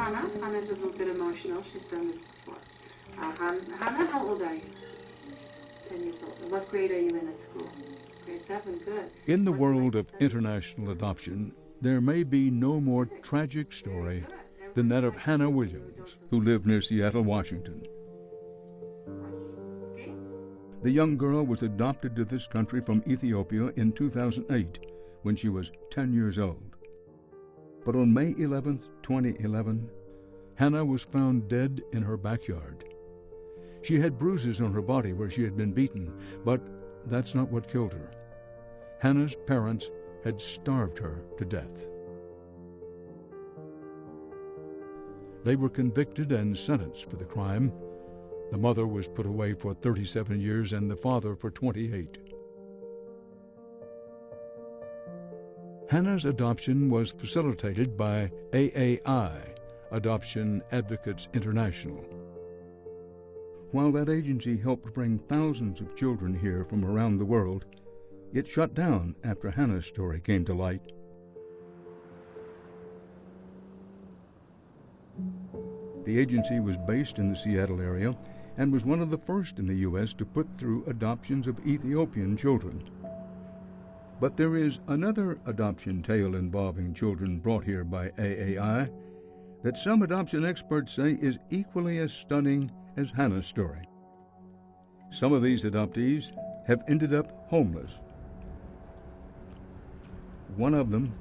Hannah. Hannah's a little bit emotional. She's done this before. Hannah, how old are you? 10 years old. What grade are you in at school? Grade 7, good. In the world of international adoption, there may be no more tragic story than that of Hannah Williams, who lived near Seattle, Washington. The young girl was adopted to this country from Ethiopia in 2008 when she was 10 years old. But on May 11, 2011, Hannah was found dead in her backyard. She had bruises on her body where she had been beaten, but that's not what killed her. Hannah's parents had starved her to death. They were convicted and sentenced for the crime. The mother was put away for 37 years and the father for 28. Hannah's adoption was facilitated by AAI, Adoption Advocates International. While that agency helped bring thousands of children here from around the world, it shut down after Hannah's story came to light. The agency was based in the Seattle area and was one of the first in the U.S. to put through adoptions of Ethiopian children. But there is another adoption tale involving children brought here by AAI that some adoption experts say is equally as stunning as Hannah's story. Some of these adoptees have ended up homeless. One of them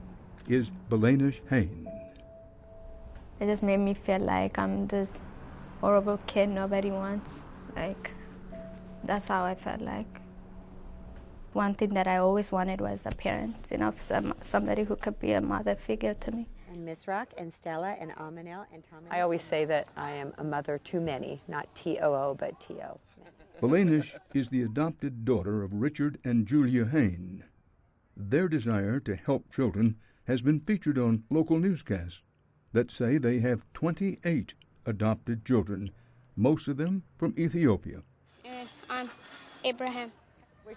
is Belanish Hain. It just made me feel like I'm this horrible kid nobody wants. Like, that's how I felt like. One thing that I always wanted was a parent, you know, somebody who could be a mother figure to me. And Miss Rock and Stella and Amanel and Tom. I always say that I am a mother to many, not T-O-O, but T-O. Belanish is the adopted daughter of Richard and Julia Hain. Their desire to help children has been featured on local newscasts that say they have 28 adopted children, most of them from Ethiopia. And I'm Abraham.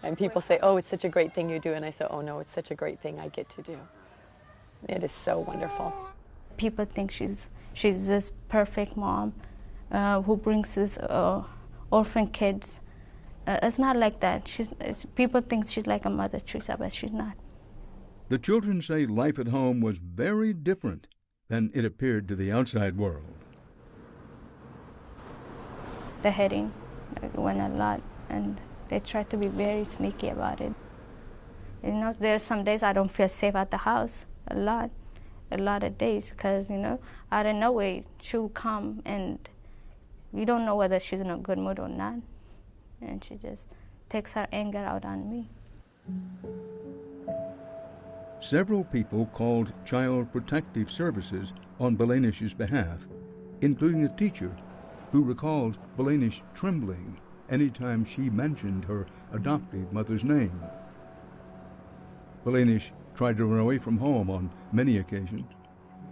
And people say, oh, it's such a great thing you do. And I say, oh, no, it's such a great thing I get to do. It is so wonderful. People think she's this perfect mom who brings this orphan kids. It's not like that. People think she's like a Mother Teresa, but she's not. The children say life at home was very different than it appeared to the outside world. The hitting went a lot, and they try to be very sneaky about it. You know, there's some days I don't feel safe at the house, a lot of days, because, you know, out of nowhere she will come and you don't know whether she's in a good mood or not, and she just takes her anger out on me. Several people called Child Protective Services on Belanish's behalf, including a teacher who recalls Belanish trembling anytime she mentioned her adoptive mother's name. Belanish tried to run away from home on many occasions,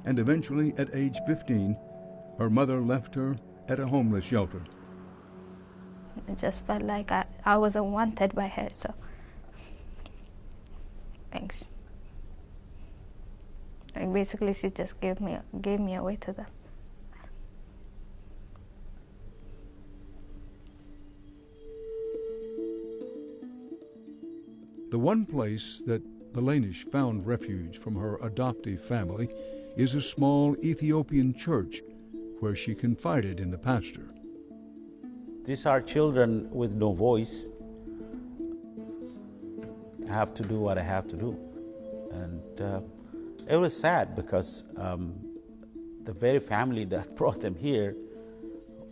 and eventually, at age 15, her mother left her at a homeless shelter. It just felt like I wasn't wanted by her, so thanks. Like, basically, she just gave me away to them. The one place that Belanish found refuge from her adoptive family is a small Ethiopian church where she confided in the pastor. These are children with no voice. I have to do what I have to do. And it was sad because the very family that brought them here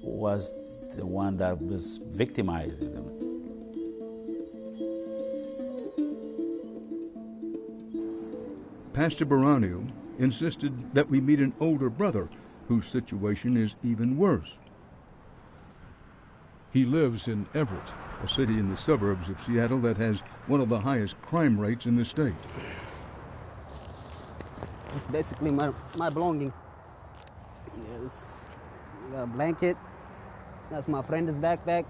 was the one that was victimizing them. Pastor Baranu insisted that we meet an older brother whose situation is even worse. He lives in Everett, a city in the suburbs of Seattle that has one of the highest crime rates in the state. It's basically my belonging. There's a blanket. That's my friend's backpack.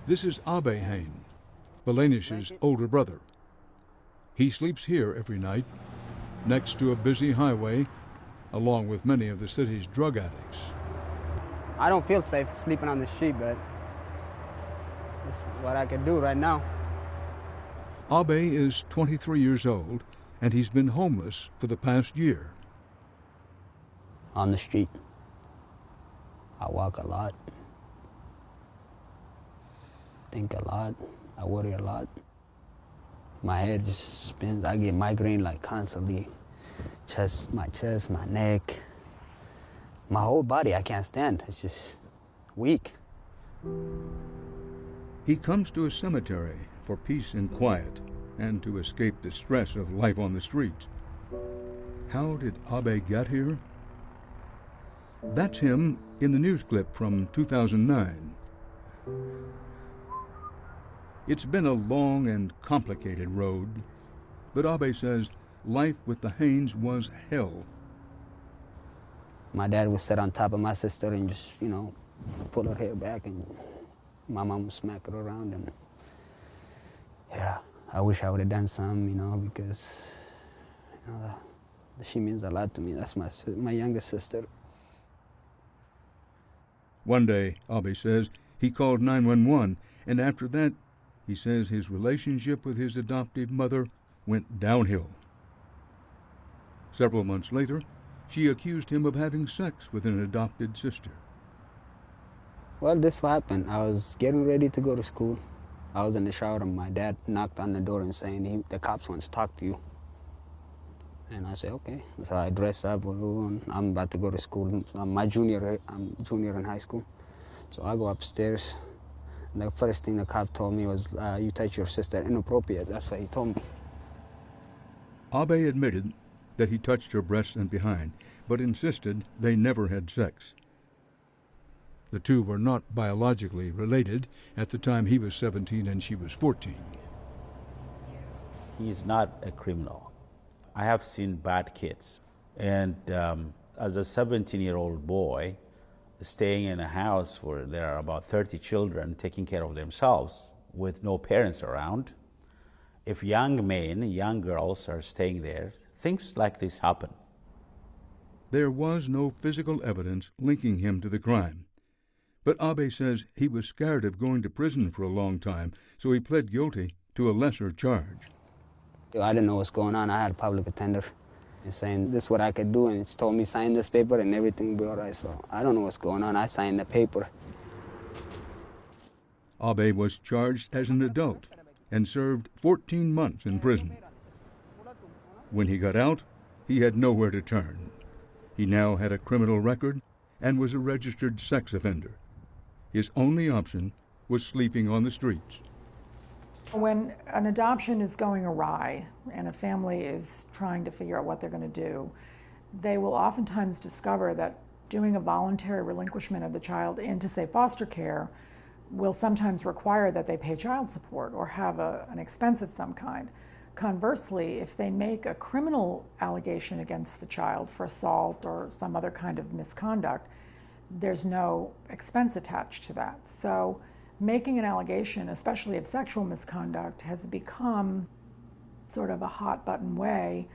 This is Abe Hain, Belanish's older brother. He sleeps here every night, next to a busy highway along with many of the city's drug addicts. I don't feel safe sleeping on the street, but it's what I can do right now. Abe is 23 years old, and he's been homeless for the past year. On the street. I walk a lot. Think a lot. I worry a lot. My head just spins. I get migraine like constantly. My chest, my neck. My whole body, I can't stand. It's just weak. He comes to a cemetery for peace and quiet and to escape the stress of life on the streets. How did Abe get here? That's him in the news clip from 2009. It's been a long and complicated road, but Abe says life with the Haynes was hell. My dad would sit on top of my sister and just, pull her hair back, and my mom would smack her around. And yeah, I wish I would have done some, because she means a lot to me. That's my youngest sister. One day, Abe says, he called 911, and after that, he says his relationship with his adoptive mother went downhill. Several months later, she accused him of having sex with an adopted sister. Well, this happened. I was getting ready to go to school. I was in the shower, and my dad knocked on the door and saying, the cops want to talk to you. And I said, okay. So I dressed up, and I'm about to go to school. I'm junior in high school. So I go upstairs. The first thing the cop told me was, you touch your sister inappropriate. That's what he told me. Abe admitted that he touched her breasts and behind, but insisted they never had sex. The two were not biologically related at the time he was 17 and she was 14. He's not a criminal. I have seen bad kids. And as a 17-year-old boy, staying in a house where there are about 30 children taking care of themselves with no parents around, if young men, young girls are staying there, things like this happen. There was no physical evidence linking him to the crime. But Abe says he was scared of going to prison for a long time, so he pled guilty to a lesser charge. I didn't know what's going on. I had a public attender saying this is what I could do, and she told me sign this paper and everything will be all right. So I don't know what's going on. I signed the paper. Abe was charged as an adult and served 14 months in prison. When he got out, he had nowhere to turn. He now had a criminal record and was a registered sex offender. His only option was sleeping on the streets. When an adoption is going awry and a family is trying to figure out what they're going to do, they will oftentimes discover that doing a voluntary relinquishment of the child into, say, foster care will sometimes require that they pay child support or have an expense of some kind. Conversely, if they make a criminal allegation against the child for assault or some other kind of misconduct, there's no expense attached to that. So making an allegation, especially of sexual misconduct, has become sort of a hot button way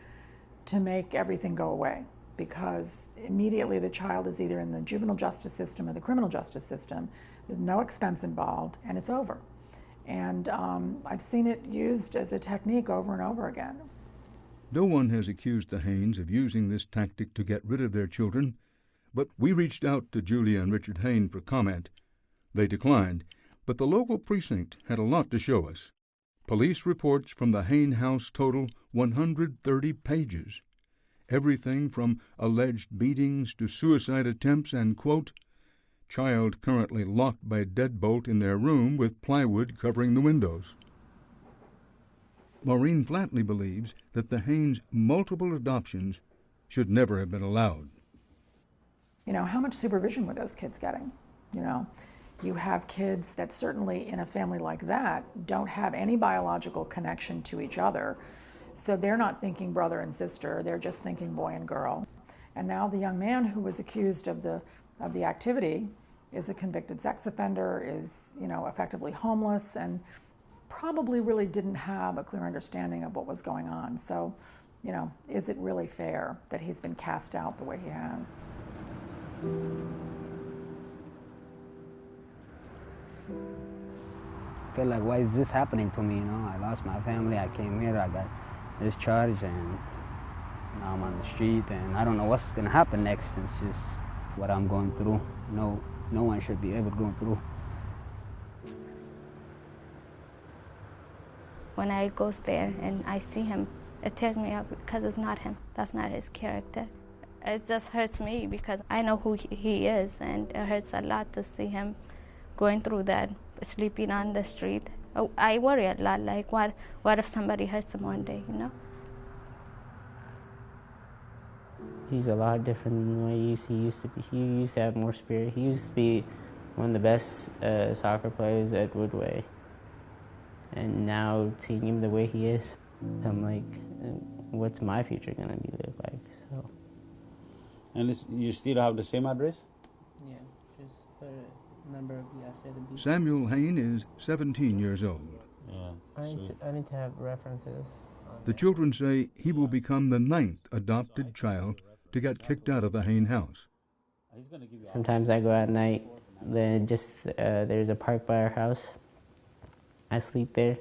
to make everything go away, because immediately the child is either in the juvenile justice system or the criminal justice system. There's no expense involved, and it's over. And I've seen it used as a technique over and over again. No one has accused the Haynes of using this tactic to get rid of their children, but we reached out to Julia and Richard Hayne for comment. They declined, but the local precinct had a lot to show us. Police reports from the Hayne house total 130 pages. Everything from alleged beatings to suicide attempts and, quote, child currently locked by deadbolt in their room with plywood covering the windows. Maureen flatly believes that the Haynes' multiple adoptions should never have been allowed. How much supervision were those kids getting? You have kids that certainly in a family like that don't have any biological connection to each other. So they're not thinking brother and sister, they're just thinking boy and girl. And now the young man who was accused of the activity is a convicted sex offender, is effectively homeless, and probably really didn't have a clear understanding of what was going on. So You know, is it really fair that he's been cast out the way he has? I feel like, why is this happening to me? You know, I lost my family. I came here. I got discharged, and now I'm on the street, and I don't know what's going to happen next. It's just what I'm going through. No one should be ever going through. When I goes there and I see him, it tears me up because it's not him. That's not his character. It just hurts me because I know who he is, and it hurts a lot to see him going through that, sleeping on the street. I worry a lot, like what if somebody hurts him one day, you know? He's a lot different than the way he used to be. He used to have more spirit. He used to be one of the best soccer players at Woodway. And now seeing him the way he is, I'm like, what's my future going to be look like? So. And you still have the same address? Yeah, just put a number of the after the beep. Samuel Hain is 17 years old. Yeah. I need to have references. The children say he will become the 9th adopted child to get kicked out of the Hain house. Sometimes I go at night, then just there's a park by our house. I sleep there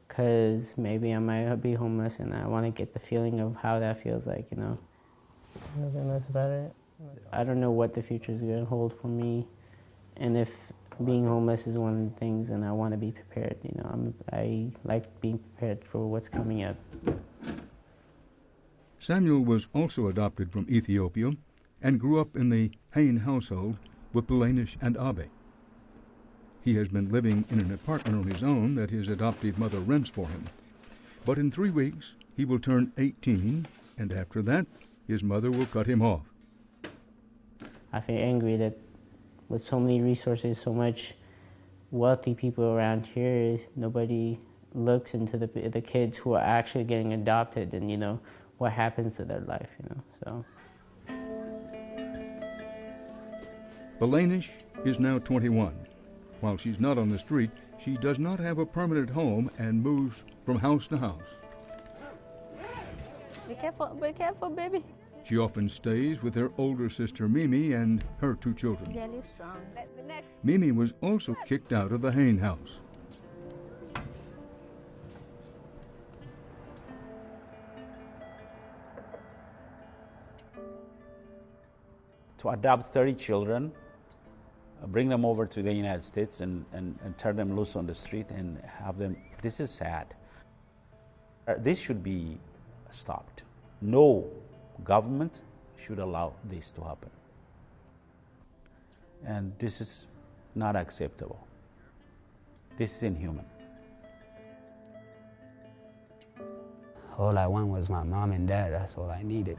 because maybe I might be homeless, and I want to get the feeling of how that feels like, you know. Nothing that's about it. I don't know what the future is going to hold for me, and if being homeless is one of the things, and I want to be prepared, you know. I like being prepared for what's coming up. Samuel was also adopted from Ethiopia and grew up in the Hain household with Belanish and Abe. He has been living in an apartment on his own that his adoptive mother rents for him. But in 3 weeks, he will turn 18, and after that, his mother will cut him off. I feel angry that with so many resources, so much wealthy people around here, nobody looks into the kids who are actually getting adopted and, you know, what happens to their life, you know, so. Belanish is now 21. While she's not on the street, she does not have a permanent home and moves from house to house. Be careful, baby. She often stays with her older sister Mimi and her 2 children. Really strong. Next. Mimi was also kicked out of the Hain house. To adopt 30 children, bring them over to the United States and turn them loose on the street and have them, this is sad. This should be stopped. No government should allow this to happen. And this is not acceptable. This is inhuman. All I want was my mom and dad. That's all I needed.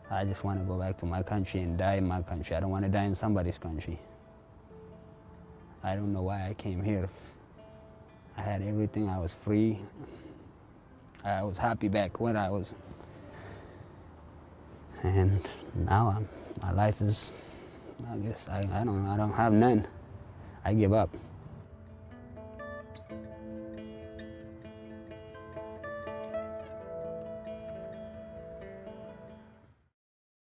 I just want to go back to my country and die in my country. I don't want to die in somebody's country. I don't know why I came here. I had everything. I was free. I was happy back where I was. And now my life is, I guess, I don't have none. I give up.